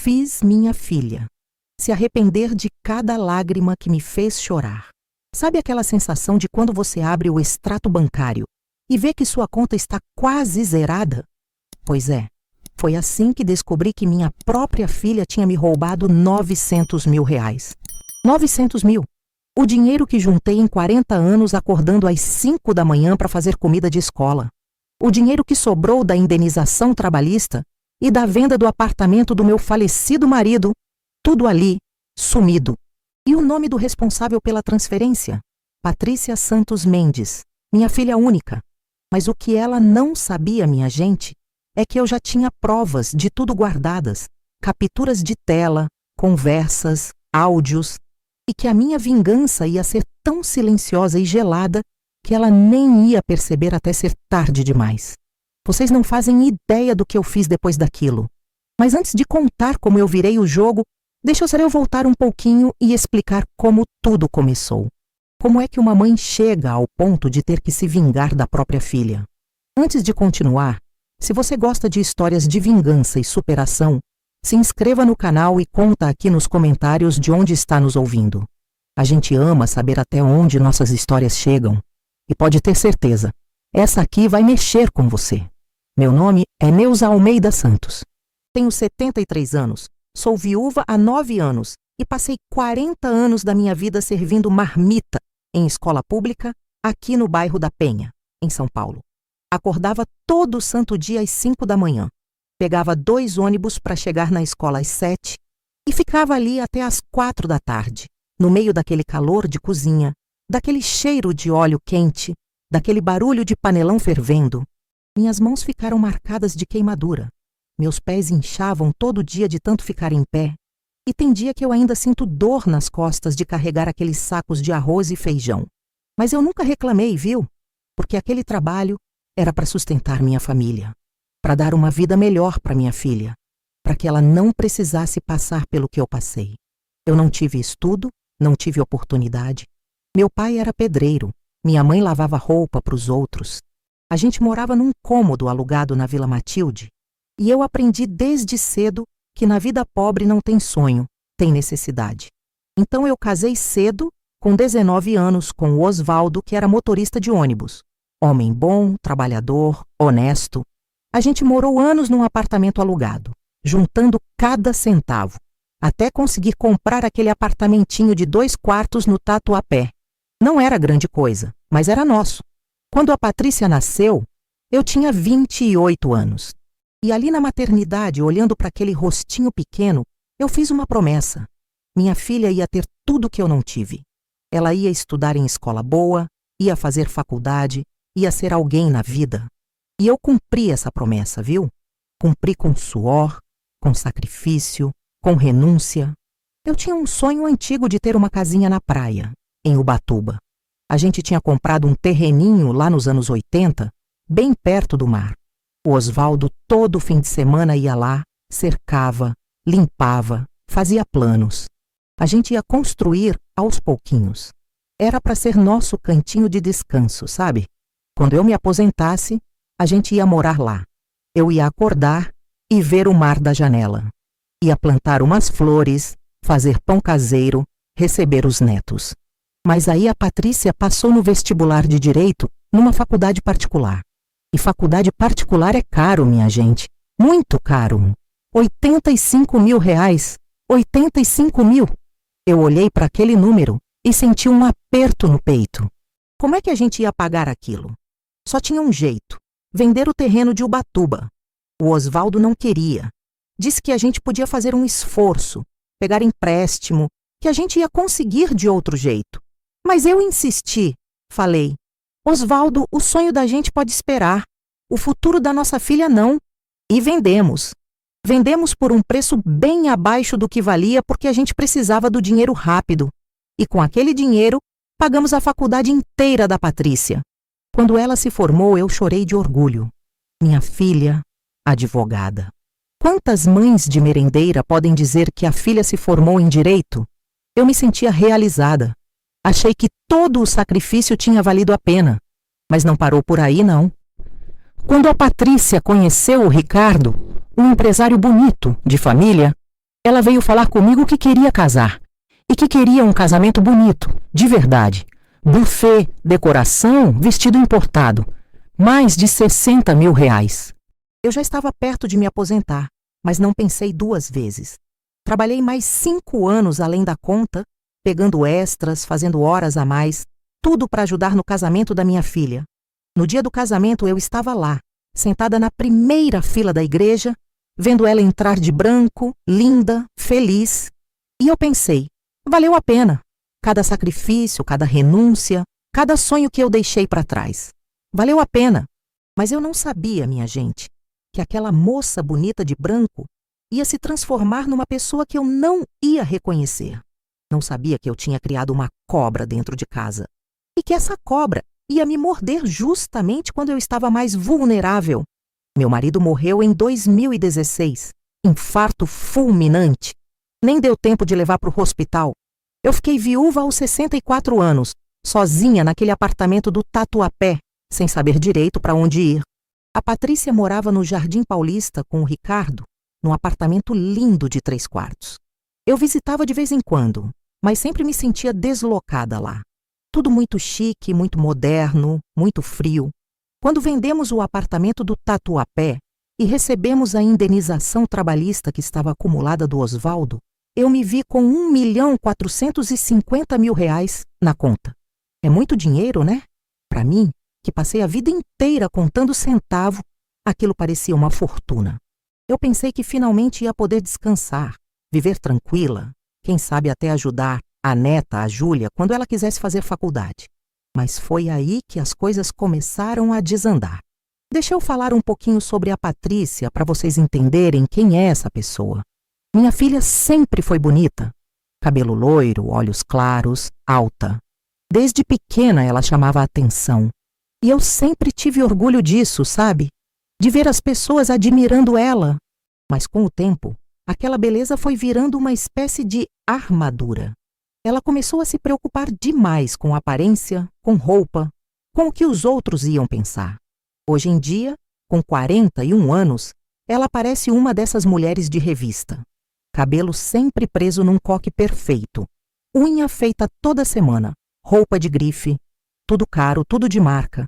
fiz minha filha se arrepender de cada lágrima que me fez chorar. Sabe aquela sensação de quando você abre o extrato bancário e vê que sua conta está quase zerada? Pois é, foi assim que descobri que minha própria filha tinha me roubado R$900 mil. 900 mil! O dinheiro que juntei em 40 anos acordando às 5 da manhã para fazer comida de escola. O dinheiro que sobrou da indenização trabalhista e da venda do apartamento do meu falecido marido, tudo ali, sumido. E o nome do responsável pela transferência? Patrícia Santos Mendes, minha filha única. Mas o que ela não sabia, minha gente, é que eu já tinha provas de tudo guardadas, capturas de tela, conversas, áudios, e que a minha vingança ia ser tão silenciosa e gelada que ela nem ia perceber até ser tarde demais. Vocês não fazem ideia do que eu fiz depois daquilo. Mas antes de contar como eu virei o jogo, deixa eu voltar um pouquinho e explicar como tudo começou. Como é que uma mãe chega ao ponto de ter que se vingar da própria filha? Antes de continuar, se você gosta de histórias de vingança e superação, se inscreva no canal e conta aqui nos comentários de onde está nos ouvindo. A gente ama saber até onde nossas histórias chegam. E pode ter certeza, essa aqui vai mexer com você. Meu nome é Neuza Almeida Santos. Tenho 73 anos, sou viúva há 9 anos e passei 40 anos da minha vida servindo marmita em escola pública aqui no bairro da Penha, em São Paulo. Acordava todo santo dia às 5 da manhã. Pegava 2 ônibus para chegar na escola às 7 e ficava ali até às 4 da tarde, no meio daquele calor de cozinha, daquele cheiro de óleo quente, daquele barulho de panelão fervendo. Minhas mãos ficaram marcadas de queimadura. Meus pés inchavam todo dia de tanto ficar em pé. E tem dia que eu ainda sinto dor nas costas de carregar aqueles sacos de arroz e feijão. Mas eu nunca reclamei, viu? Porque aquele trabalho era para sustentar minha família, para dar uma vida melhor para minha filha, para que ela não precisasse passar pelo que eu passei. Eu não tive estudo, não tive oportunidade. Meu pai era pedreiro, minha mãe lavava roupa para os outros. A gente morava num cômodo alugado na Vila Matilde, e eu aprendi desde cedo que na vida pobre não tem sonho, tem necessidade. Então eu casei cedo, com 19 anos, com o Osvaldo, que era motorista de ônibus. Homem bom, trabalhador, honesto. A gente morou anos num apartamento alugado, juntando cada centavo, até conseguir comprar aquele apartamentinho de 2 quartos no Tatuapé. Não era grande coisa, mas era nosso. Quando a Patrícia nasceu, eu tinha 28 anos. E ali na maternidade, olhando para aquele rostinho pequeno, eu fiz uma promessa. Minha filha ia ter tudo que eu não tive. Ela ia estudar em escola boa, ia fazer faculdade, ia ser alguém na vida. E eu cumpri essa promessa, viu? Cumpri com suor, com sacrifício, com renúncia. Eu tinha um sonho antigo de ter uma casinha na praia, em Ubatuba. A gente tinha comprado um terreninho lá nos anos 80, bem perto do mar. O Osvaldo todo fim de semana ia lá, cercava, limpava, fazia planos. A gente ia construir aos pouquinhos. Era para ser nosso cantinho de descanso, sabe? Quando eu me aposentasse, a gente ia morar lá. Eu ia acordar e ver o mar da janela. Ia plantar umas flores, fazer pão caseiro, receber os netos. Mas aí a Patrícia passou no vestibular de Direito numa faculdade particular. E faculdade particular é caro, minha gente. Muito caro. 85 mil reais. 85 mil. Eu olhei para aquele número e senti um aperto no peito. Como é que a gente ia pagar aquilo? Só tinha um jeito. Vender o terreno de Ubatuba. O Osvaldo não queria. Disse que a gente podia fazer um esforço, pegar empréstimo, que a gente ia conseguir de outro jeito. Mas eu insisti. Falei, Osvaldo, o sonho da gente pode esperar. O futuro da nossa filha não. E vendemos. Vendemos por um preço bem abaixo do que valia porque a gente precisava do dinheiro rápido. E com aquele dinheiro, pagamos a faculdade inteira da Patrícia. Quando ela se formou, eu chorei de orgulho. Minha filha, advogada. Quantas mães de merendeira podem dizer que a filha se formou em direito? Eu me sentia realizada. Achei que todo o sacrifício tinha valido a pena. Mas não parou por aí, não. Quando a Patrícia conheceu o Ricardo, um empresário bonito, de família, Ela veio falar comigo que queria casar e que queria um casamento bonito, de verdade. Buffet, decoração, vestido importado. Mais de 60 mil reais. Eu já estava perto de me aposentar, mas não pensei 2 vezes. Trabalhei mais 5 anos além da conta, pegando extras, fazendo horas a mais, tudo para ajudar no casamento da minha filha. No dia do casamento eu estava lá, sentada na primeira fila da igreja, vendo ela entrar de branco, linda, feliz. E eu pensei, valeu a pena. Cada sacrifício, cada renúncia, cada sonho que eu deixei para trás. Valeu a pena. Mas eu não sabia, minha gente, que aquela moça bonita de branco ia se transformar numa pessoa que eu não ia reconhecer. Não sabia que eu tinha criado uma cobra dentro de casa. E que essa cobra ia me morder justamente quando eu estava mais vulnerável. Meu marido morreu em 2016. Infarto fulminante. Nem deu tempo de levar para o hospital. Eu fiquei viúva aos 64 anos, sozinha naquele apartamento do Tatuapé, sem saber direito para onde ir. A Patrícia morava no Jardim Paulista com o Ricardo, num apartamento lindo de 3 quartos. Eu visitava de vez em quando, mas sempre me sentia deslocada lá. Tudo muito chique, muito moderno, muito frio. Quando vendemos o apartamento do Tatuapé e recebemos a indenização trabalhista que estava acumulada do Osvaldo, eu me vi com 1.450.000 reais na conta. É muito dinheiro, né? Para mim, que passei a vida inteira contando centavo, aquilo parecia uma fortuna. Eu pensei que finalmente ia poder descansar, viver tranquila, quem sabe até ajudar a neta, a Júlia, quando ela quisesse fazer faculdade. Mas foi aí que as coisas começaram a desandar. Deixa eu falar um pouquinho sobre a Patrícia para vocês entenderem quem é essa pessoa. Minha filha sempre foi bonita. Cabelo loiro, olhos claros, alta. Desde pequena ela chamava a atenção. E eu sempre tive orgulho disso, sabe? De ver as pessoas admirando ela. Mas com o tempo, aquela beleza foi virando uma espécie de armadura. Ela começou a se preocupar demais com aparência, com roupa, com o que os outros iam pensar. Hoje em dia, com 41 anos, ela parece uma dessas mulheres de revista. Cabelo sempre preso num coque perfeito. Unha feita toda semana. Roupa de grife. Tudo caro, tudo de marca.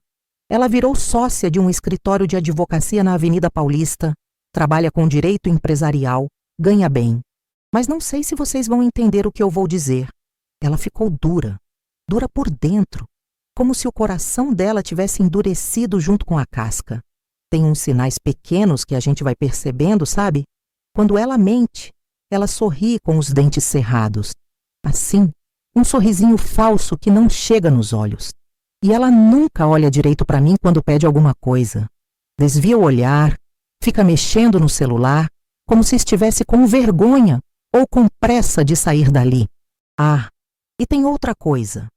Ela virou sócia de um escritório de advocacia na Avenida Paulista. Trabalha com direito empresarial. Ganha bem. Mas não sei se vocês vão entender o que eu vou dizer. Ela ficou dura. Dura por dentro. Como se o coração dela tivesse endurecido junto com a casca. Tem uns sinais pequenos que a gente vai percebendo, sabe? Quando ela mente, ela sorri com os dentes cerrados. Assim, um sorrisinho falso que não chega nos olhos. E ela nunca olha direito para mim quando pede alguma coisa. Desvia o olhar, fica mexendo no celular, como se estivesse com vergonha ou com pressa de sair dali. Ah, e tem outra coisa.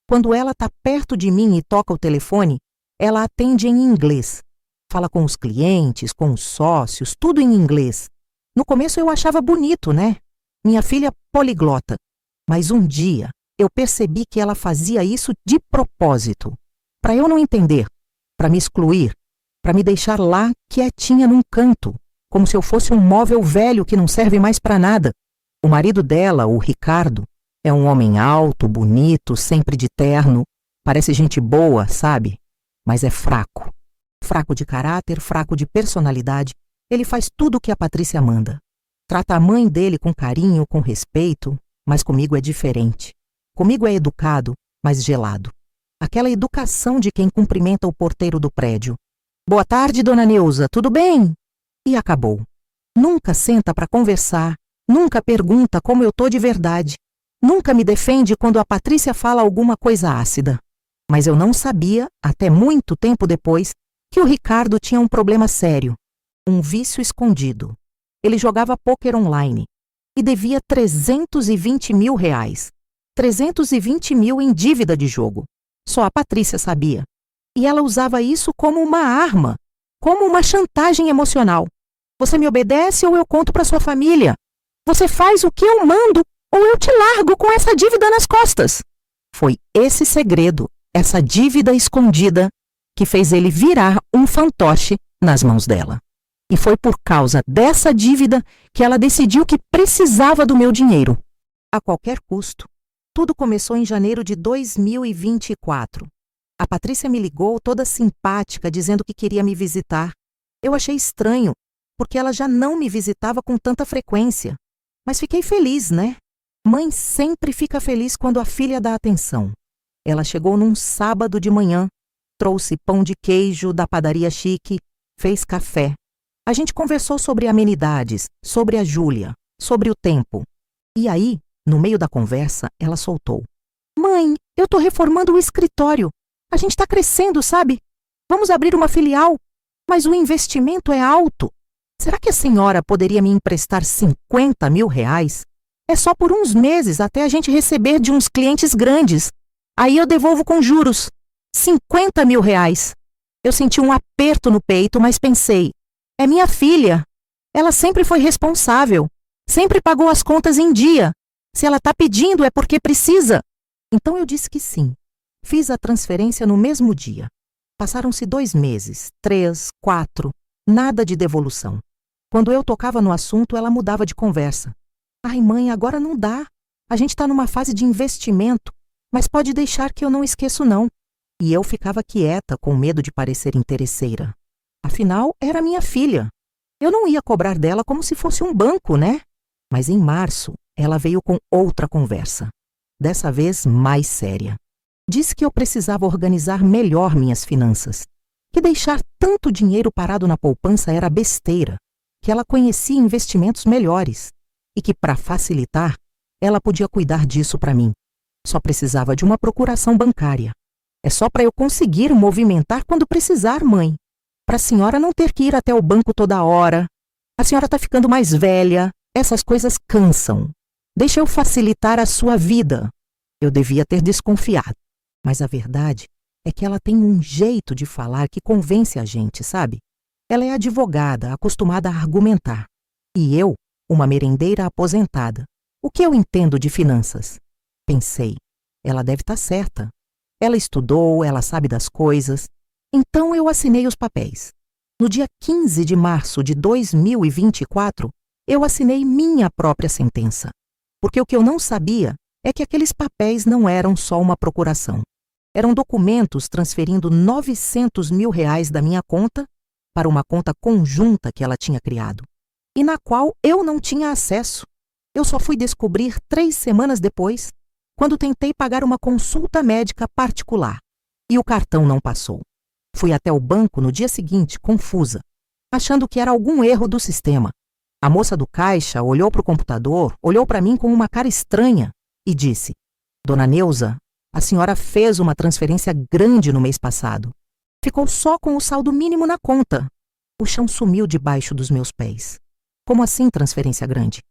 Quando ela está perto de mim e toca o telefone, ela atende em inglês. Fala com os clientes, com os sócios, tudo em inglês. No começo eu achava bonito, né? Minha filha poliglota. Mas um dia eu percebi que ela fazia isso de propósito. Para eu não entender, para me excluir, para me deixar lá quietinha num canto, como se eu fosse um móvel velho que não serve mais para nada. O marido dela, o Ricardo, é um homem alto, bonito, sempre de terno. Parece gente boa, sabe? Mas é fraco. Fraco de caráter, fraco de personalidade. Ele faz tudo o que a Patrícia manda. Trata a mãe dele com carinho, com respeito, mas comigo é diferente. Comigo é educado, mas gelado. Aquela educação de quem cumprimenta o porteiro do prédio. Boa tarde, dona Neuza, tudo bem? E acabou. Nunca senta para conversar, nunca pergunta como eu tô de verdade. Nunca me defende quando a Patrícia fala alguma coisa ácida. Mas eu não sabia, até muito tempo depois, que o Ricardo tinha um problema sério. Um vício escondido. Ele jogava pôquer online e devia 320 mil reais. 320 mil em dívida de jogo. Só a Patrícia sabia. E ela usava isso como uma arma, como uma chantagem emocional. Você me obedece ou eu conto para sua família? Você faz o que eu mando ou eu te largo com essa dívida nas costas. Foi esse segredo, essa dívida escondida, que fez ele virar um fantoche nas mãos dela. E foi por causa dessa dívida que ela decidiu que precisava do meu dinheiro. A qualquer custo. Tudo começou em janeiro de 2024. A Patrícia me ligou toda simpática, dizendo que queria me visitar. Eu achei estranho, porque ela já não me visitava com tanta frequência. Mas fiquei feliz, né? Mãe sempre fica feliz quando a filha dá atenção. Ela chegou num sábado de manhã, trouxe pão de queijo da padaria chique, fez café. A gente conversou sobre amenidades, sobre a Júlia, sobre o tempo. E aí, no meio da conversa, ela soltou: Mãe, eu tô reformando o escritório. A gente tá crescendo, sabe? Vamos abrir uma filial, mas o investimento é alto. Será que a senhora poderia me emprestar 50 mil reais? É só por uns meses até a gente receber de uns clientes grandes. Aí eu devolvo com juros. 50 mil reais. Eu senti um aperto no peito, mas pensei: é minha filha. Ela sempre foi responsável. Sempre pagou as contas em dia. Se ela tá pedindo é porque precisa. Então eu disse que sim. Fiz a transferência no mesmo dia. Passaram-se 2 meses, 3, 4, nada de devolução. Quando eu tocava no assunto, ela mudava de conversa. Ai, mãe, agora não dá. A gente está numa fase de investimento, mas pode deixar que eu não esqueço não. E eu ficava quieta, com medo de parecer interesseira. Afinal, era minha filha. Eu não ia cobrar dela como se fosse um banco, né? Mas em março, ela veio com outra conversa. Dessa vez, mais séria. Disse que eu precisava organizar melhor minhas finanças, que deixar tanto dinheiro parado na poupança era besteira, que ela conhecia investimentos melhores e que, para facilitar, ela podia cuidar disso para mim. Só precisava de uma procuração bancária. É só para eu conseguir movimentar quando precisar, mãe. Para a senhora não ter que ir até o banco toda hora. A senhora está ficando mais velha. Essas coisas cansam. Deixa eu facilitar a sua vida. Eu devia ter desconfiado. Mas a verdade é que ela tem um jeito de falar que convence a gente, sabe? Ela é advogada, acostumada a argumentar. E eu, uma merendeira aposentada. O que eu entendo de finanças? Pensei, ela deve estar certa. Ela estudou, ela sabe das coisas. Então eu assinei os papéis. No dia 15 de março de 2024, eu assinei minha própria sentença. Porque o que eu não sabia é que aqueles papéis não eram só uma procuração. Eram documentos transferindo 900 mil reais da minha conta para uma conta conjunta que ela tinha criado, e na qual eu não tinha acesso. Eu só fui descobrir 3 semanas depois, quando tentei pagar uma consulta médica particular, e o cartão não passou. Fui até o banco no dia seguinte, confusa, achando que era algum erro do sistema. A moça do caixa olhou para o computador, olhou para mim com uma cara estranha e disse: Dona Neuza, a senhora fez uma transferência grande no mês passado. Ficou só com o saldo mínimo na conta. O chão sumiu debaixo dos meus pés. Como assim transferência grande?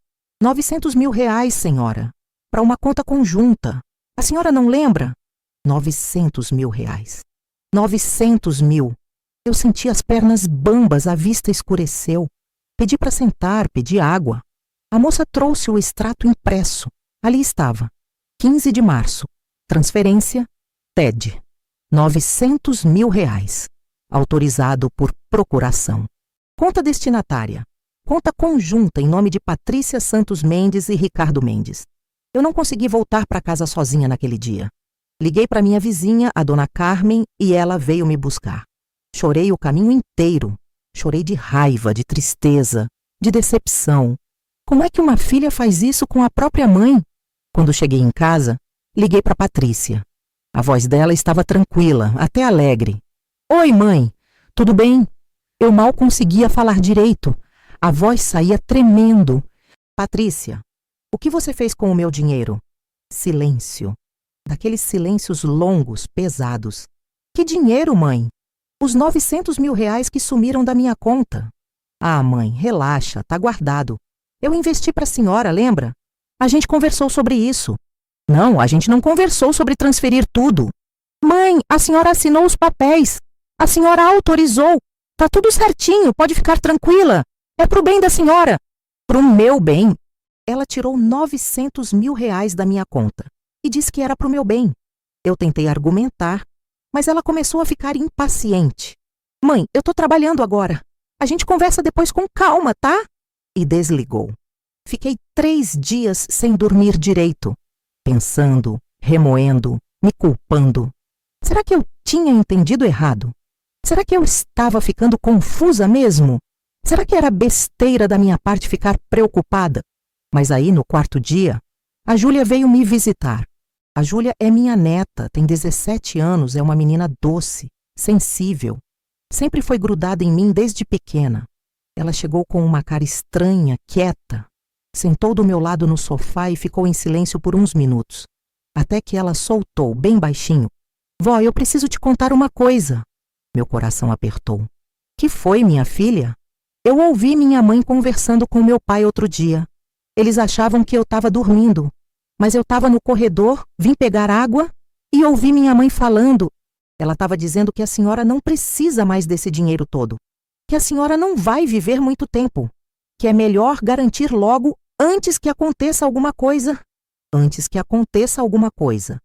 900 mil reais, senhora. Para uma conta conjunta. A senhora não lembra? 900 mil reais. 900 mil. Eu senti as pernas bambas, a vista escureceu. Pedi para sentar, pedi água. A moça trouxe o extrato impresso. Ali estava. 15 de março. Transferência, TED. 900 mil reais. Autorizado por procuração. Conta destinatária. Conta conjunta em nome de Patrícia Santos Mendes e Ricardo Mendes. Eu não consegui voltar para casa sozinha naquele dia. Liguei para minha vizinha, a dona Carmen, e ela veio me buscar. Chorei o caminho inteiro. Chorei de raiva, de tristeza, de decepção. Como é que uma filha faz isso com a própria mãe? Quando cheguei em casa, liguei para Patrícia. A voz dela estava tranquila, até alegre. Oi, mãe, tudo bem? Eu mal conseguia falar direito. A voz saía tremendo. Patrícia, o que você fez com o meu dinheiro? Silêncio. Daqueles silêncios longos, pesados. Que dinheiro, mãe? Os 900 mil reais que sumiram da minha conta. Ah, mãe, relaxa, tá guardado. Eu investi para a senhora, lembra? A gente conversou sobre isso. Não, a gente não conversou sobre transferir tudo. Mãe, a senhora assinou os papéis. A senhora autorizou. Tá tudo certinho, pode ficar tranquila. É pro bem da senhora. Pro meu bem. Ela tirou 900 mil reais da minha conta e disse que era pro meu bem. Eu tentei argumentar, mas ela começou a ficar impaciente. Mãe, eu tô trabalhando agora. A gente conversa depois com calma, tá? E desligou. Fiquei 3 dias sem dormir direito, pensando, remoendo, me culpando. Será que eu tinha entendido errado? Será que eu estava ficando confusa mesmo? Será que era besteira da minha parte ficar preocupada? Mas aí, no 4º dia, a Júlia veio me visitar. A Júlia é minha neta, tem 17 anos, é uma menina doce, sensível. Sempre foi grudada em mim desde pequena. Ela chegou com uma cara estranha, quieta. Sentou do meu lado no sofá e ficou em silêncio por uns minutos. Até que ela soltou, bem baixinho. Vó, eu preciso te contar uma coisa. Meu coração apertou. Que foi, minha filha? Eu ouvi minha mãe conversando com meu pai outro dia. Eles achavam que eu estava dormindo. Mas eu estava no corredor, vim pegar água e ouvi minha mãe falando. Ela estava dizendo que a senhora não precisa mais desse dinheiro todo. Que a senhora não vai viver muito tempo. Que é melhor garantir logo antes que aconteça alguma coisa. Antes que aconteça alguma coisa.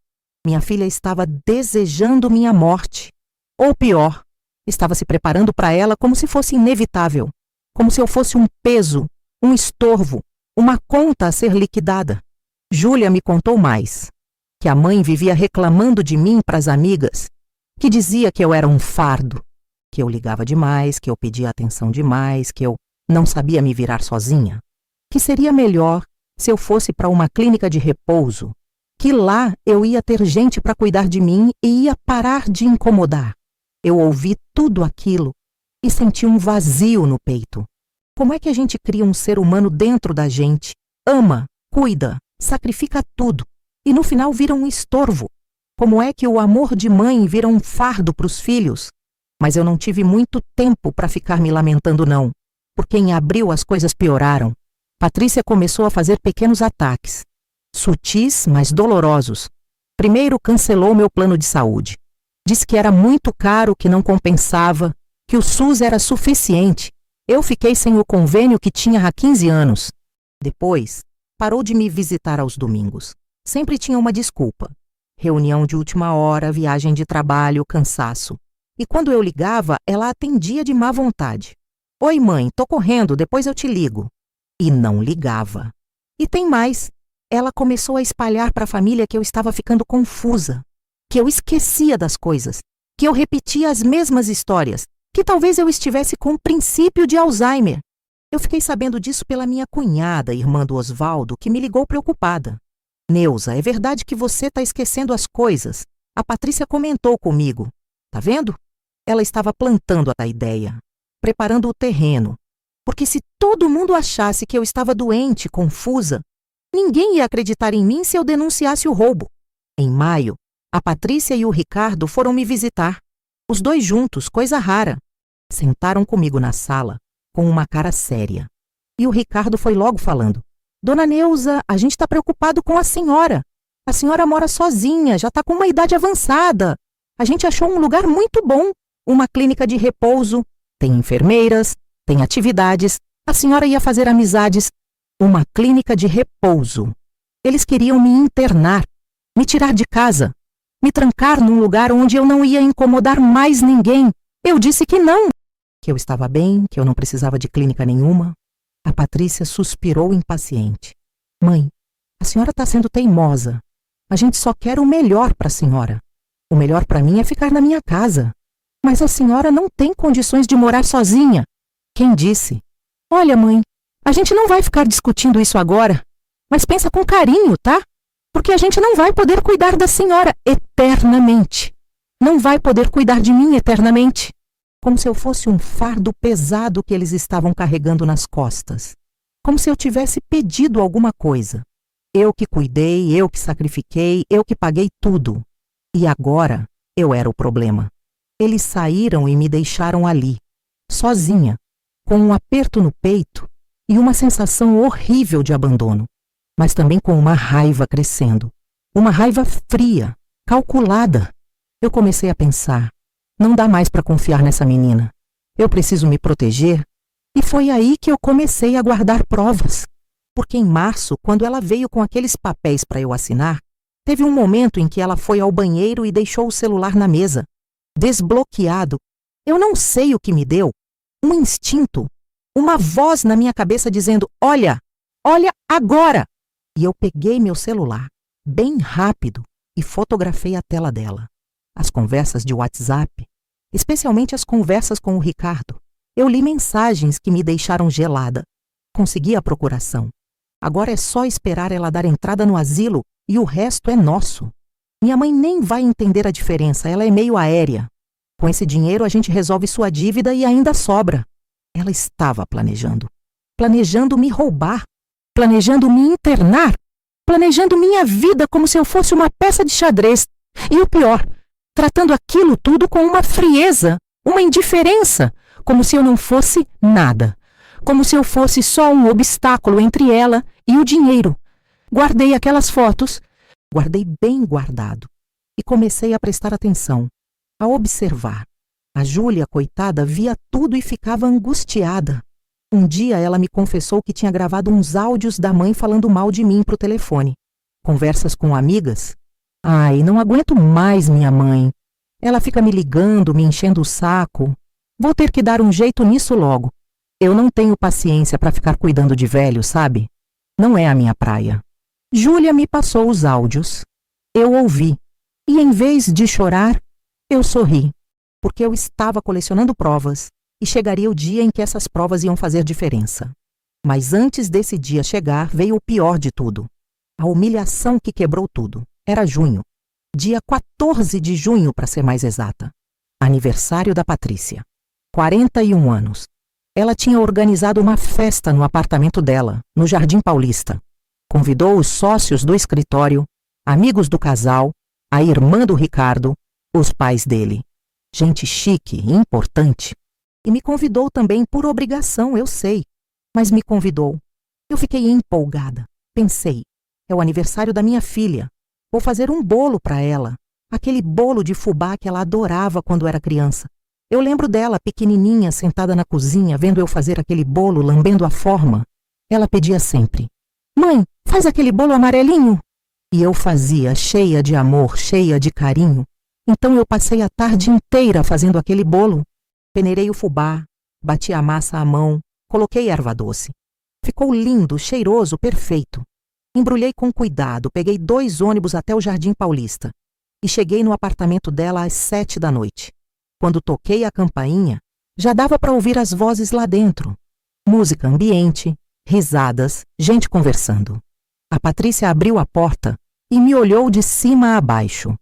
Minha filha estava desejando minha morte. Ou pior, estava se preparando para ela como se fosse inevitável. Como se eu fosse um peso, um estorvo, uma conta a ser liquidada. Júlia me contou mais. Que a mãe vivia reclamando de mim para as amigas. Que dizia que eu era um fardo. Que eu ligava demais, que eu pedia atenção demais, que eu não sabia me virar sozinha. Que seria melhor se eu fosse para uma clínica de repouso. Que lá eu ia ter gente para cuidar de mim e ia parar de incomodar. Eu ouvi tudo aquilo e senti um vazio no peito. Como é que a gente cria um ser humano dentro da gente, ama, cuida, sacrifica tudo e no final vira um estorvo? Como é que o amor de mãe vira um fardo para os filhos? Mas eu não tive muito tempo para ficar me lamentando, não. Porque em abril as coisas pioraram. Patrícia começou a fazer pequenos ataques. Sutis, mas dolorosos. Primeiro cancelou meu plano de saúde. Disse que era muito caro, que não compensava, que o SUS era suficiente. Eu fiquei sem o convênio que tinha há 15 anos. Depois, parou de me visitar aos domingos. Sempre tinha uma desculpa. Reunião de última hora, viagem de trabalho, cansaço. E quando eu ligava, ela atendia de má vontade. Oi, mãe, tô correndo, depois eu te ligo. E não ligava. E tem mais. Ela começou a espalhar para a família que eu estava ficando confusa, que eu esquecia das coisas, que eu repetia as mesmas histórias, que talvez eu estivesse com um princípio de Alzheimer. Eu fiquei sabendo disso pela minha cunhada, irmã do Osvaldo, que me ligou preocupada. Neuza, é verdade que você está esquecendo as coisas. A Patrícia comentou comigo. Tá vendo? Ela estava plantando a ideia, preparando o terreno. Porque se todo mundo achasse que eu estava doente, confusa, ninguém ia acreditar em mim se eu denunciasse o roubo. Em maio, a Patrícia e o Ricardo foram me visitar. Os dois juntos, coisa rara. Sentaram comigo na sala, com uma cara séria. E o Ricardo foi logo falando. Dona Neuza, a gente está preocupado com a senhora. A senhora mora sozinha, já está com uma idade avançada. A gente achou um lugar muito bom, uma clínica de repouso. Tem enfermeiras, tem atividades. A senhora ia fazer amizades. Uma clínica de repouso. Eles queriam me internar, me tirar de casa, me trancar num lugar onde eu não ia incomodar mais ninguém. Eu disse que não, que eu estava bem, que eu não precisava de clínica nenhuma. A Patrícia suspirou impaciente. Mãe, a senhora está sendo teimosa. A gente só quer o melhor para a senhora. O melhor para mim é ficar na minha casa. Mas a senhora não tem condições de morar sozinha. Quem disse? Olha, mãe, a gente não vai ficar discutindo isso agora, mas pensa com carinho, tá? Porque a gente não vai poder cuidar da senhora eternamente. Não vai poder cuidar de mim eternamente. Como se eu fosse um fardo pesado que eles estavam carregando nas costas. Como se eu tivesse pedido alguma coisa. Eu que cuidei, eu que sacrifiquei, eu que paguei tudo. E agora eu era o problema. Eles saíram e me deixaram ali, sozinha, com um aperto no peito e uma sensação horrível de abandono, mas também com uma raiva crescendo. Uma raiva fria, calculada. Eu comecei a pensar, não dá mais para confiar nessa menina. Eu preciso me proteger. E foi aí que eu comecei a guardar provas. Porque em março, quando ela veio com aqueles papéis para eu assinar, teve um momento em que ela foi ao banheiro e deixou o celular na mesa. Desbloqueado. Eu não sei o que me deu. Um instinto, uma voz na minha cabeça dizendo: olha, olha agora! E eu peguei meu celular, bem rápido, e fotografei a tela dela. As conversas de WhatsApp, especialmente as conversas com o Ricardo. Eu li mensagens que me deixaram gelada. Consegui a procuração. Agora é só esperar ela dar entrada no asilo e o resto é nosso. Minha mãe nem vai entender a diferença, ela é meio aérea. Com esse dinheiro a gente resolve sua dívida e ainda sobra. Ela estava planejando. Planejando me roubar. Planejando me internar. Planejando minha vida como se eu fosse uma peça de xadrez. E o pior, tratando aquilo tudo com uma frieza, uma indiferença, como se eu não fosse nada. Como se eu fosse só um obstáculo entre ela e o dinheiro. Guardei aquelas fotos, guardei bem guardado, e comecei a prestar atenção, a observar. A Júlia, coitada, via tudo e ficava angustiada. Um dia ela me confessou que tinha gravado uns áudios da mãe falando mal de mim pro telefone. Conversas com amigas. Ai, não aguento mais minha mãe. Ela fica me ligando, me enchendo o saco. Vou ter que dar um jeito nisso logo. Eu não tenho paciência para ficar cuidando de velho, sabe? Não é a minha praia. Júlia me passou os áudios. Eu ouvi. E em vez de chorar, eu sorri. Porque eu estava colecionando provas e chegaria o dia em que essas provas iam fazer diferença. Mas antes desse dia chegar, veio o pior de tudo. A humilhação que quebrou tudo. Era junho. Dia 14 de junho, para ser mais exata. Aniversário da Patrícia. 41 anos. Ela tinha organizado uma festa no apartamento dela, no Jardim Paulista. Convidou os sócios do escritório, amigos do casal, a irmã do Ricardo, os pais dele. Gente chique e importante. E me convidou também por obrigação, eu sei. Mas me convidou. Eu fiquei empolgada. Pensei, é o aniversário da minha filha. Vou fazer um bolo para ela. Aquele bolo de fubá que ela adorava quando era criança. Eu lembro dela, pequenininha, sentada na cozinha, vendo eu fazer aquele bolo, lambendo a forma. Ela pedia sempre: mãe, faz aquele bolo amarelinho. E eu fazia, cheia de amor, cheia de carinho. Então eu passei a tarde inteira fazendo aquele bolo. Peneirei o fubá, bati a massa à mão, coloquei erva doce. Ficou lindo, cheiroso, perfeito. Embrulhei com cuidado, peguei 2 ônibus até o Jardim Paulista. E cheguei no apartamento dela às 7 da noite. Quando toquei a campainha, já dava para ouvir as vozes lá dentro. Música ambiente, risadas, gente conversando. A Patrícia abriu a porta e me olhou de cima a baixo.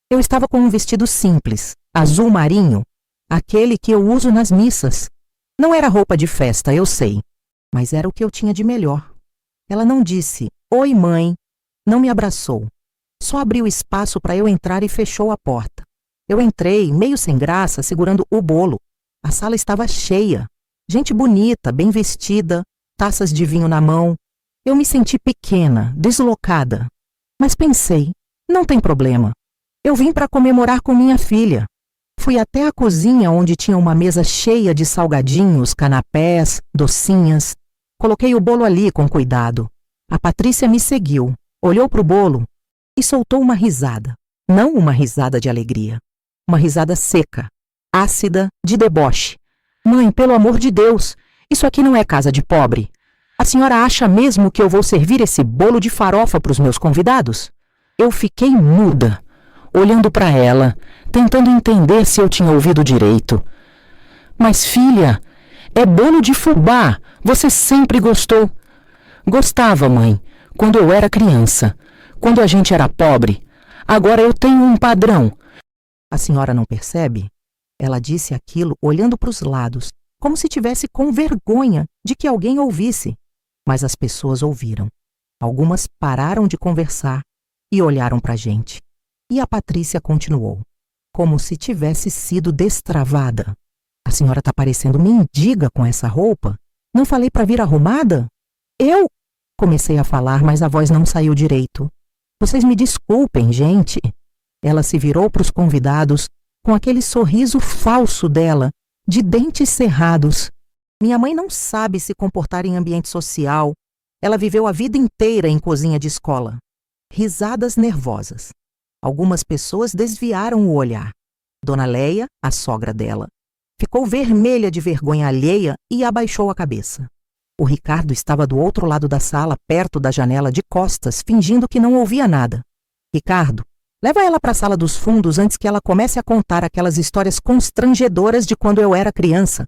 Eu estava com um vestido simples, azul marinho, aquele que eu uso nas missas. Não era roupa de festa, eu sei, mas era o que eu tinha de melhor. Ela não disse: oi, mãe, não me abraçou. Só abriu espaço para eu entrar e fechou a porta. Eu entrei, meio sem graça, segurando o bolo. A sala estava cheia. Gente bonita, bem vestida, taças de vinho na mão. Eu me senti pequena, deslocada. Mas pensei, não tem problema. Eu vim para comemorar com minha filha. Fui até a cozinha, onde tinha uma mesa cheia de salgadinhos, canapés, docinhas. Coloquei o bolo ali com cuidado. A Patrícia me seguiu, olhou para o bolo e soltou uma risada. Não uma risada de alegria. Uma risada seca, ácida, de deboche. Mãe, pelo amor de Deus, isso aqui não é casa de pobre. A senhora acha mesmo que eu vou servir esse bolo de farofa para os meus convidados? Eu fiquei muda, olhando para ela, tentando entender se eu tinha ouvido direito. Mas filha, é bolo de fubá, você sempre gostou. Gostava, mãe, quando eu era criança, quando a gente era pobre. Agora eu tenho um padrão. A senhora não percebe? Ela disse aquilo olhando para os lados, como se tivesse com vergonha de que alguém ouvisse. Mas as pessoas ouviram. Algumas pararam de conversar e olharam para a gente. E a Patrícia continuou, como se tivesse sido destravada. A senhora está parecendo mendiga com essa roupa? Não falei para vir arrumada? Eu? Comecei a falar, mas a voz não saiu direito. Vocês me desculpem, gente. Ela se virou para os convidados com aquele sorriso falso dela, de dentes cerrados. Minha mãe não sabe se comportar em ambiente social. Ela viveu a vida inteira em cozinha de escola. Risadas nervosas. Algumas pessoas desviaram o olhar. Dona Leia, a sogra dela, Ficou vermelha de vergonha alheia e abaixou a cabeça. O Ricardo estava do outro lado da sala, perto da janela, de costas, fingindo que não ouvia nada. Ricardo, leva ela para a sala dos fundos antes que ela comece a contar aquelas histórias constrangedoras de quando eu era criança.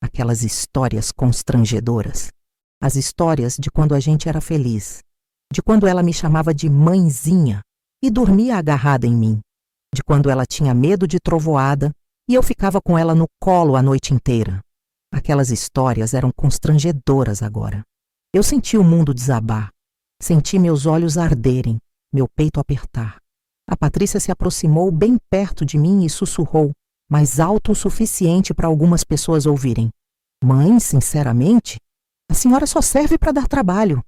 Aquelas histórias constrangedoras. As histórias de quando a gente era feliz. De quando ela me chamava de mãezinha e dormia agarrada em mim. De quando ela tinha medo de trovoada e eu ficava com ela no colo a noite inteira. Aquelas histórias eram constrangedoras agora. Eu senti o mundo desabar. Senti meus olhos arderem, meu peito apertar. A Patrícia se aproximou bem perto de mim e sussurrou, mais alto o suficiente para algumas pessoas ouvirem. Mãe, sinceramente, a senhora só serve para dar trabalho.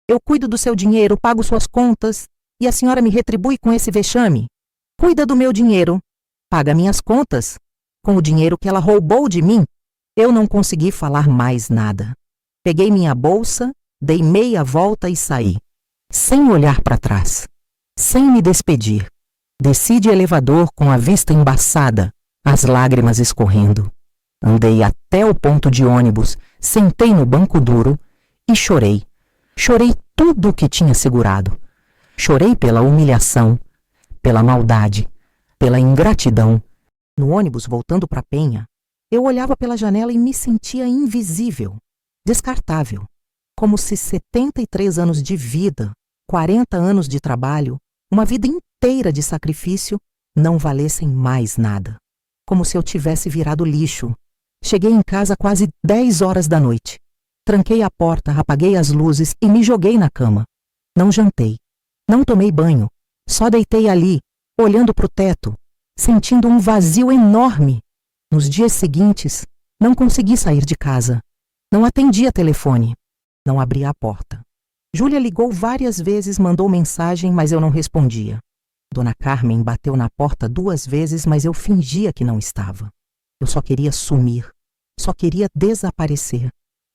Eu cuido do seu dinheiro, pago suas contas, e a senhora me retribui com esse vexame. Cuida do meu dinheiro, paga minhas contas. Com o dinheiro que ela roubou de mim, eu não consegui falar mais nada. Peguei minha bolsa, dei meia volta e saí. Sem olhar para trás. Sem me despedir. Desci de elevador com a vista embaçada, as lágrimas escorrendo. Andei até o ponto de ônibus, sentei no banco duro e chorei. Chorei tudo o que tinha segurado. Chorei pela humilhação, pela maldade, pela ingratidão. No ônibus voltando para Penha, eu olhava pela janela e me sentia invisível, descartável, como se 73 anos de vida, 40 anos de trabalho, uma vida inteira de sacrifício não valessem mais nada. Como se eu tivesse virado lixo. Cheguei em casa quase 10 horas da noite. Tranquei a porta, apaguei as luzes e me joguei na cama. Não jantei, não tomei banho, só deitei ali, olhando para o teto, sentindo um vazio enorme. Nos dias seguintes, não consegui sair de casa. Não atendia telefone. Não abria a porta. Júlia ligou várias vezes, mandou mensagem, mas eu não respondia. Dona Carmen bateu na porta 2 vezes, mas eu fingia que não estava. Eu só queria sumir. Só queria desaparecer.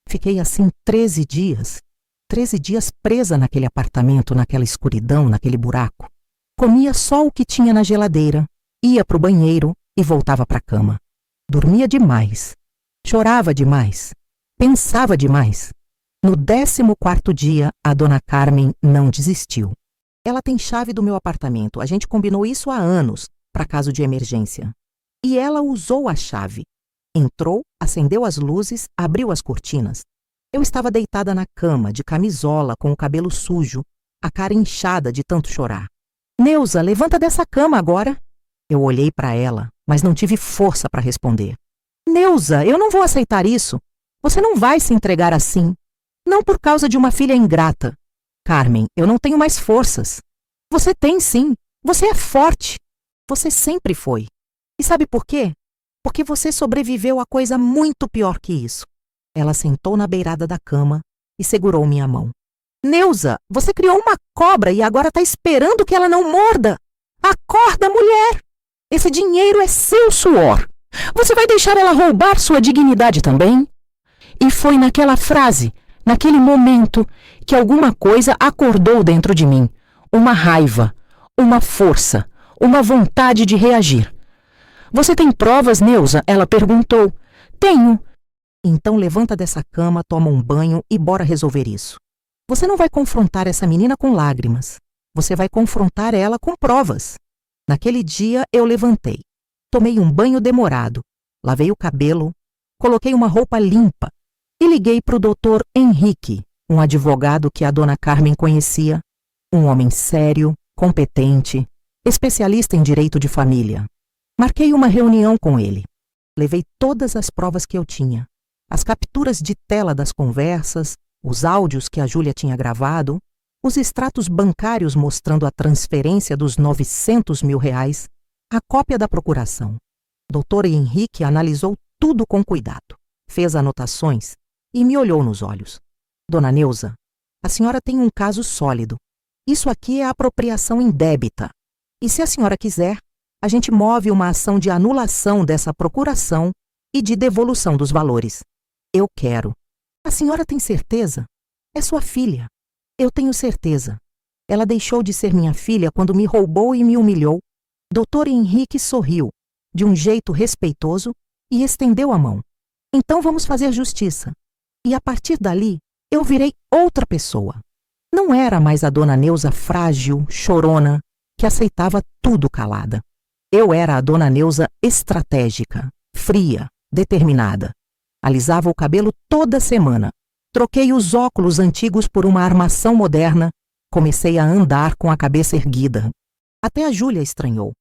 Fiquei assim 13 dias. 13 dias presa naquele apartamento, naquela escuridão, naquele buraco. Comia só o que tinha na geladeira. Ia para o banheiro e voltava para a cama. Dormia demais. Chorava demais. Pensava demais. No 14º dia, a Dona Carmen não desistiu. Ela tem chave do meu apartamento. A gente combinou isso há anos, para caso de emergência. E ela usou a chave. Entrou, acendeu as luzes, abriu as cortinas. Eu estava deitada na cama, de camisola, com o cabelo sujo, a cara inchada de tanto chorar. Neuza, levanta dessa cama agora. Eu olhei para ela, mas não tive força para responder. Neuza, eu não vou aceitar isso. Você não vai se entregar assim. Não por causa de uma filha ingrata. Carmen, eu não tenho mais forças. Você tem sim. Você é forte. Você sempre foi. E sabe por quê? Porque você sobreviveu a coisa muito pior que isso. Ela sentou na beirada da cama e segurou minha mão. Neuza, você criou uma cobra e agora está esperando que ela não morda. Acorda, mulher! Esse dinheiro é seu suor. Você vai deixar ela roubar sua dignidade também? E foi naquela frase, naquele momento, que alguma coisa acordou dentro de mim. Uma raiva, uma força, uma vontade de reagir. Você tem provas, Neuza? Ela perguntou. Tenho. Então levanta dessa cama, toma um banho e bora resolver isso. Você não vai confrontar essa menina com lágrimas. Você vai confrontar ela com provas. Naquele dia eu levantei. Tomei um banho demorado. Lavei o cabelo. Coloquei uma roupa limpa. E liguei para o Dr. Henrique, um advogado que a Dona Carmen conhecia. Um homem sério, competente, especialista em direito de família. Marquei uma reunião com ele. Levei todas as provas que eu tinha. As capturas de tela das conversas, os áudios que a Júlia tinha gravado, os extratos bancários mostrando a transferência dos R$900 mil, a cópia da procuração. Dr. Henrique analisou tudo com cuidado, fez anotações e me olhou nos olhos. Dona Neuza, a senhora tem um caso sólido. Isso aqui é apropriação indébita. E se a senhora quiser, a gente move uma ação de anulação dessa procuração e de devolução dos valores. Eu quero. A senhora tem certeza? É sua filha. Eu tenho certeza. Ela deixou de ser minha filha quando me roubou e me humilhou. Dr. Henrique sorriu, de um jeito respeitoso, e estendeu a mão. Então vamos fazer justiça. E a partir dali, eu virei outra pessoa. Não era mais a dona Neuza frágil, chorona, que aceitava tudo calada. Eu era a dona Neuza estratégica, fria, determinada. Alisava o cabelo toda semana. Troquei os óculos antigos por uma armação moderna. Comecei a andar com a cabeça erguida. Até a Júlia estranhou.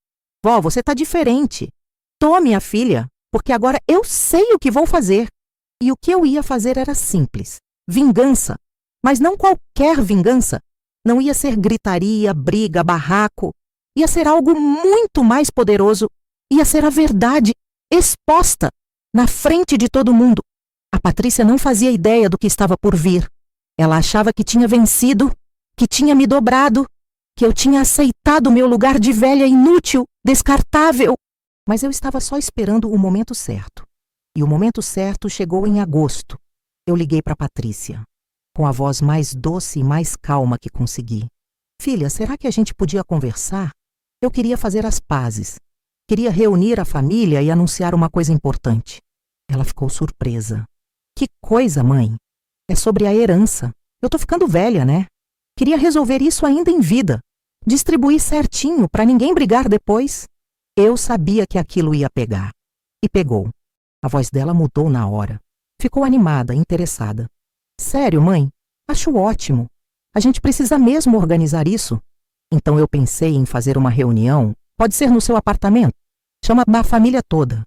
Vó, você tá diferente. Tô, minha filha, porque agora eu sei o que vou fazer. E o que eu ia fazer era simples. Vingança. Mas não qualquer vingança. Não ia ser gritaria, briga, barraco. Ia ser algo muito mais poderoso. Ia ser a verdade, exposta, na frente de todo mundo. A Patrícia não fazia ideia do que estava por vir. Ela achava que tinha vencido, que tinha me dobrado, que eu tinha aceitado o meu lugar de velha inútil, descartável. Mas eu estava só esperando o momento certo. E o momento certo chegou em agosto. Eu liguei para Patrícia, com a voz mais doce e mais calma que consegui. Filha, será que a gente podia conversar? Eu queria fazer as pazes. Queria reunir a família e anunciar uma coisa importante. Ela ficou surpresa. Que coisa, mãe? É sobre a herança. Eu tô ficando velha, né? Queria resolver isso ainda em vida. Distribuir certinho para ninguém brigar depois. Eu sabia que aquilo ia pegar. E pegou. A voz dela mudou na hora. Ficou animada, interessada. Sério, mãe? Acho ótimo. A gente precisa mesmo organizar isso. Então eu pensei em fazer uma reunião. Pode ser no seu apartamento. Chama a família toda.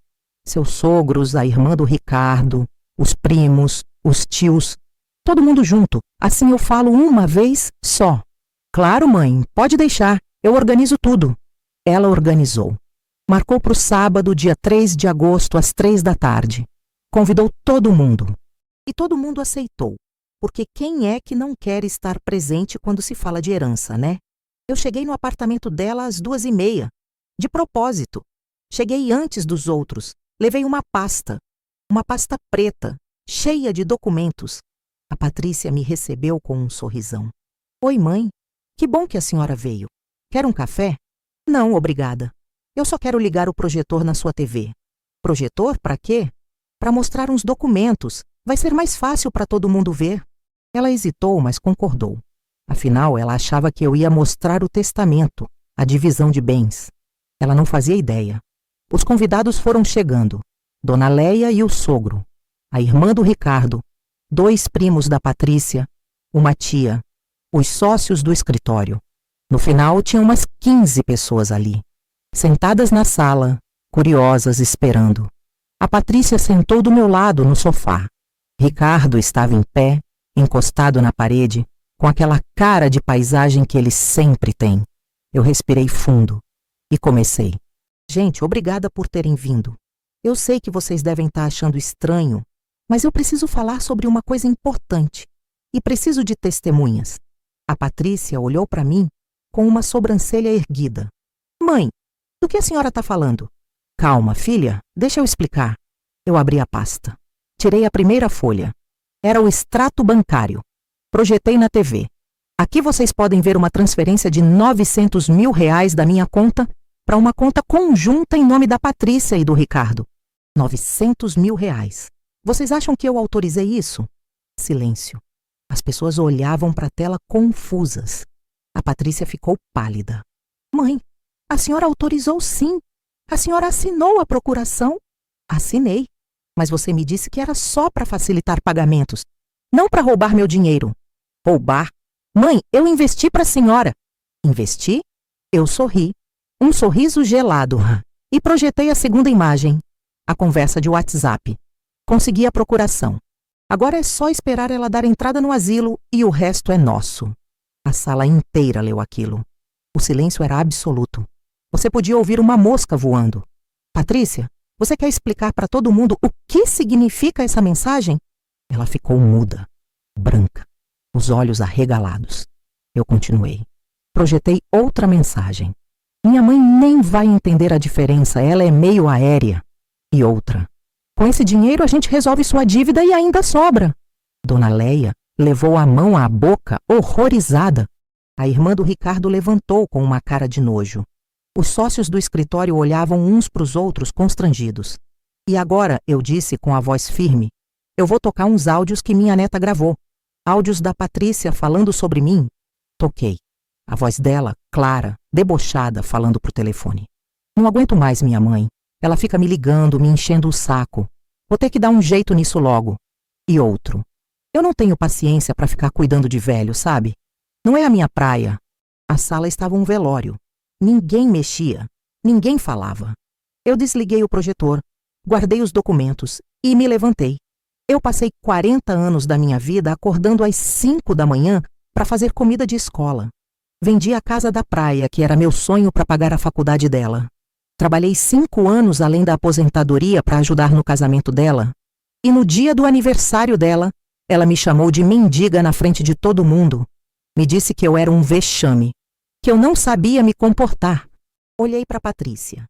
Seus sogros, a irmã do Ricardo, os primos, os tios. Todo mundo junto. Assim eu falo uma vez só. Claro, mãe, pode deixar. Eu organizo tudo. Ela organizou. Marcou para o sábado, dia 3 de agosto, às 3 da tarde. Convidou todo mundo. E todo mundo aceitou. Porque quem é que não quer estar presente quando se fala de herança, né? Eu cheguei no apartamento dela às 2h30. De propósito. Cheguei antes dos outros. Levei uma pasta preta, cheia de documentos. A Patrícia me recebeu com um sorrisão. Oi, mãe. Que bom que a senhora veio. Quer um café? Não, obrigada. Eu só quero ligar o projetor na sua TV. Projetor? Para quê? Para mostrar uns documentos. Vai ser mais fácil para todo mundo ver. Ela hesitou, mas concordou. Afinal, ela achava que eu ia mostrar o testamento, a divisão de bens. Ela não fazia ideia. Os convidados foram chegando. Dona Leia e o sogro. A irmã do Ricardo. 2 primos da Patrícia. Uma tia. Os sócios do escritório. No final, tinha umas 15 pessoas ali. Sentadas na sala, curiosas, esperando. A Patrícia sentou do meu lado no sofá. Ricardo estava em pé, encostado na parede, com aquela cara de paisagem que ele sempre tem. Eu respirei fundo e comecei. Gente, obrigada por terem vindo. Eu sei que vocês devem estar achando estranho, mas eu preciso falar sobre uma coisa importante e preciso de testemunhas. A Patrícia olhou para mim com uma sobrancelha erguida. Mãe, do que a senhora está falando? Calma, filha, deixa eu explicar. Eu abri a pasta. Tirei a primeira folha. Era o extrato bancário. Projetei na TV. Aqui vocês podem ver uma transferência de R$900 mil da minha conta para uma conta conjunta em nome da Patrícia e do Ricardo. R$900 mil. Vocês acham que eu autorizei isso? Silêncio. As pessoas olhavam para a tela confusas. A Patrícia ficou pálida. Mãe, a senhora autorizou sim. A senhora assinou a procuração. Assinei. Mas você me disse que era só para facilitar pagamentos, não para roubar meu dinheiro. Roubar? Mãe, eu investi para a senhora. Investi? Eu sorri. Um sorriso gelado. E projetei a segunda imagem. A conversa de WhatsApp. Consegui a procuração. Agora é só esperar ela dar entrada no asilo e o resto é nosso. A sala inteira leu aquilo. O silêncio era absoluto. Você podia ouvir uma mosca voando. Patrícia, você quer explicar para todo mundo o que significa essa mensagem? Ela ficou muda, branca, os olhos arregalados. Eu continuei. Projetei outra mensagem. Minha mãe nem vai entender a diferença, ela é meio aérea. E outra. Com esse dinheiro a gente resolve sua dívida e ainda sobra. Dona Leia levou a mão à boca, horrorizada. A irmã do Ricardo levantou com uma cara de nojo. Os sócios do escritório olhavam uns para os outros constrangidos. E agora, eu disse com a voz firme, eu vou tocar uns áudios que minha neta gravou. Áudios da Patrícia falando sobre mim. Toquei. A voz dela, clara, debochada, falando pro telefone. Não aguento mais minha mãe. Ela fica me ligando, me enchendo o saco. Vou ter que dar um jeito nisso logo. E outro. Eu não tenho paciência para ficar cuidando de velho, sabe? Não é a minha praia. A sala estava um velório. Ninguém mexia. Ninguém falava. Eu desliguei o projetor, guardei os documentos e me levantei. Eu passei 40 anos da minha vida acordando às 5 da manhã para fazer comida de escola. Vendi a casa da praia, que era meu sonho para pagar a faculdade dela. Trabalhei 5 anos além da aposentadoria para ajudar no casamento dela. E no dia do aniversário dela, ela me chamou de mendiga na frente de todo mundo. Me disse que eu era um vexame, que eu não sabia me comportar. Olhei para Patrícia.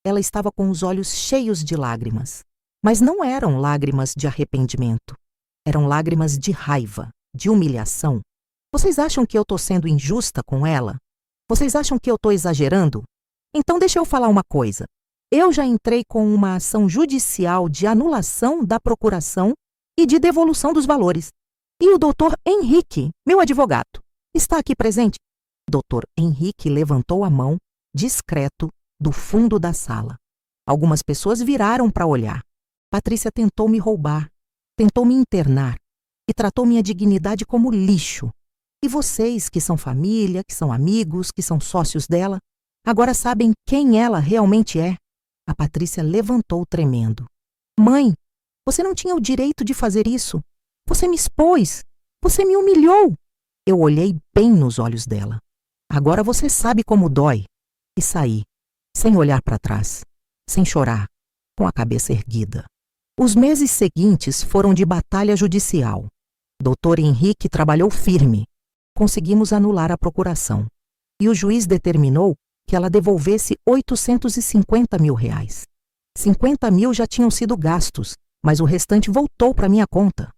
Ela estava com os olhos cheios de lágrimas. Mas não eram lágrimas de arrependimento. Eram lágrimas de raiva, de humilhação. Vocês acham que eu estou sendo injusta com ela? Vocês acham que eu estou exagerando? Então deixa eu falar uma coisa. Eu já entrei com uma ação judicial de anulação da procuração e de devolução dos valores. E o doutor Henrique, meu advogado, está aqui presente? Doutor Henrique levantou a mão, discreto, do fundo da sala. Algumas pessoas viraram para olhar. Patrícia tentou me roubar, tentou me internar e tratou minha dignidade como lixo. E vocês, que são família, que são amigos, que são sócios dela, agora sabem quem ela realmente é. A Patrícia levantou tremendo. Mãe, você não tinha o direito de fazer isso. Você me expôs. Você me humilhou. Eu olhei bem nos olhos dela. Agora você sabe como dói. E saí, sem olhar para trás, sem chorar, com a cabeça erguida. Os meses seguintes foram de batalha judicial. Doutor Henrique trabalhou firme. Conseguimos anular a procuração. E o juiz determinou que ela devolvesse R$850 mil. 50 mil já tinham sido gastos, mas o restante voltou para minha conta.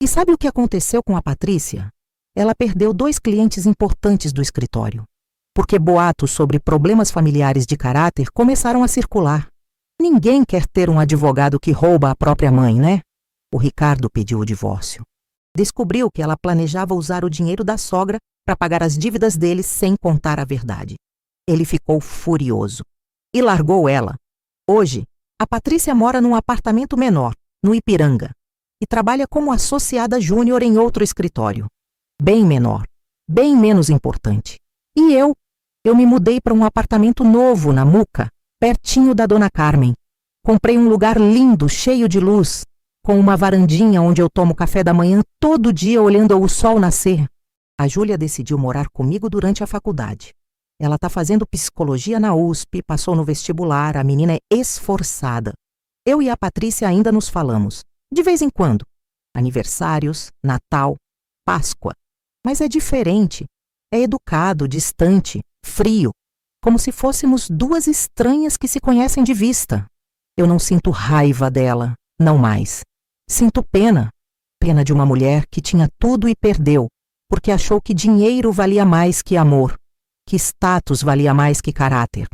E sabe o que aconteceu com a Patrícia? Ela perdeu 2 clientes importantes do escritório. Porque boatos sobre problemas familiares de caráter começaram a circular. Ninguém quer ter um advogado que rouba a própria mãe, né? O Ricardo pediu o divórcio. Descobriu que ela planejava usar o dinheiro da sogra para pagar as dívidas dele sem contar a verdade. Ele ficou furioso e largou ela. Hoje, a Patrícia mora num apartamento menor, no Ipiranga, e trabalha como associada júnior em outro escritório. Bem menor, bem menos importante. E eu me mudei para um apartamento novo na Muca, pertinho da Dona Carmen. Comprei um lugar lindo, cheio de luz, com uma varandinha onde eu tomo café da manhã todo dia olhando o sol nascer. A Júlia decidiu morar comigo durante a faculdade. Ela está fazendo psicologia na USP, passou no vestibular, a menina é esforçada. Eu e a Patrícia ainda nos falamos, de vez em quando. Aniversários, Natal, Páscoa. Mas é diferente. É educado, distante, frio. Como se fôssemos 2 estranhas que se conhecem de vista. Eu não sinto raiva dela, não mais. Sinto pena. Pena de uma mulher que tinha tudo e perdeu, porque achou que dinheiro valia mais que amor, que status valia mais que caráter.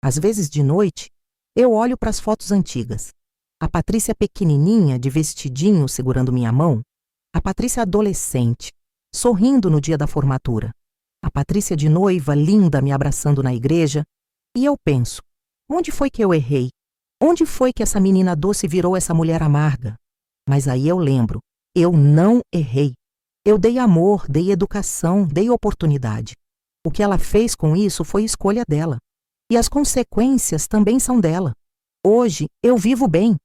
Às vezes de noite, eu olho para as fotos antigas. A Patrícia pequenininha, de vestidinho, segurando minha mão. A Patrícia adolescente, sorrindo no dia da formatura. A Patrícia de noiva, linda, me abraçando na igreja. E eu penso, onde foi que eu errei? Onde foi que essa menina doce virou essa mulher amarga? Mas aí eu lembro, eu não errei. Eu dei amor, dei educação, dei oportunidade. O que ela fez com isso foi escolha dela. E as consequências também são dela. Hoje eu vivo bem.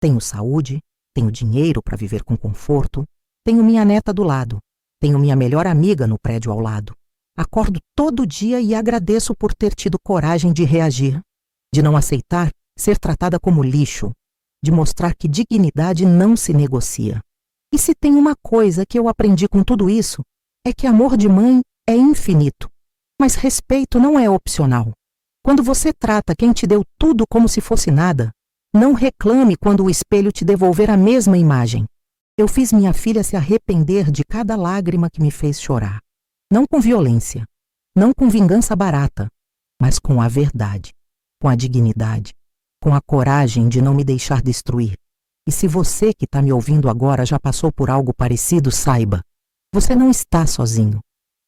Tenho saúde, tenho dinheiro para viver com conforto, tenho minha neta do lado, tenho minha melhor amiga no prédio ao lado. Acordo todo dia e agradeço por ter tido coragem de reagir, de não aceitar ser tratada como lixo, de mostrar que dignidade não se negocia. E se tem uma coisa que eu aprendi com tudo isso, é que amor de mãe é infinito, mas respeito não é opcional. Quando você trata quem te deu tudo como se fosse nada, não reclame quando o espelho te devolver a mesma imagem. Eu fiz minha filha se arrepender de cada lágrima que me fez chorar. Não com violência, não com vingança barata, mas com a verdade, com a dignidade, com a coragem de não me deixar destruir. E se você que está me ouvindo agora já passou por algo parecido, saiba, você não está sozinho.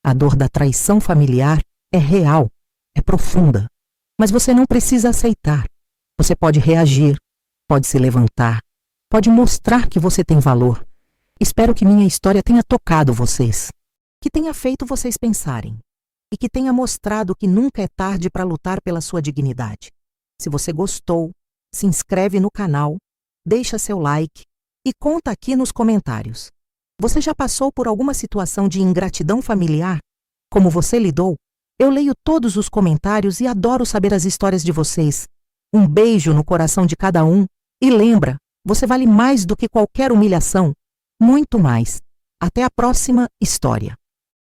A dor da traição familiar é real, é profunda, mas você não precisa aceitar. Você pode reagir, pode se levantar, pode mostrar que você tem valor. Espero que minha história tenha tocado vocês, que tenha feito vocês pensarem e que tenha mostrado que nunca é tarde para lutar pela sua dignidade. Se você gostou, se inscreve no canal, deixa seu like e conta aqui nos comentários. Você já passou por alguma situação de ingratidão familiar? Como você lidou? Eu leio todos os comentários e adoro saber as histórias de vocês. Um beijo no coração de cada um e lembra, você vale mais do que qualquer humilhação. Muito mais. Até a próxima história.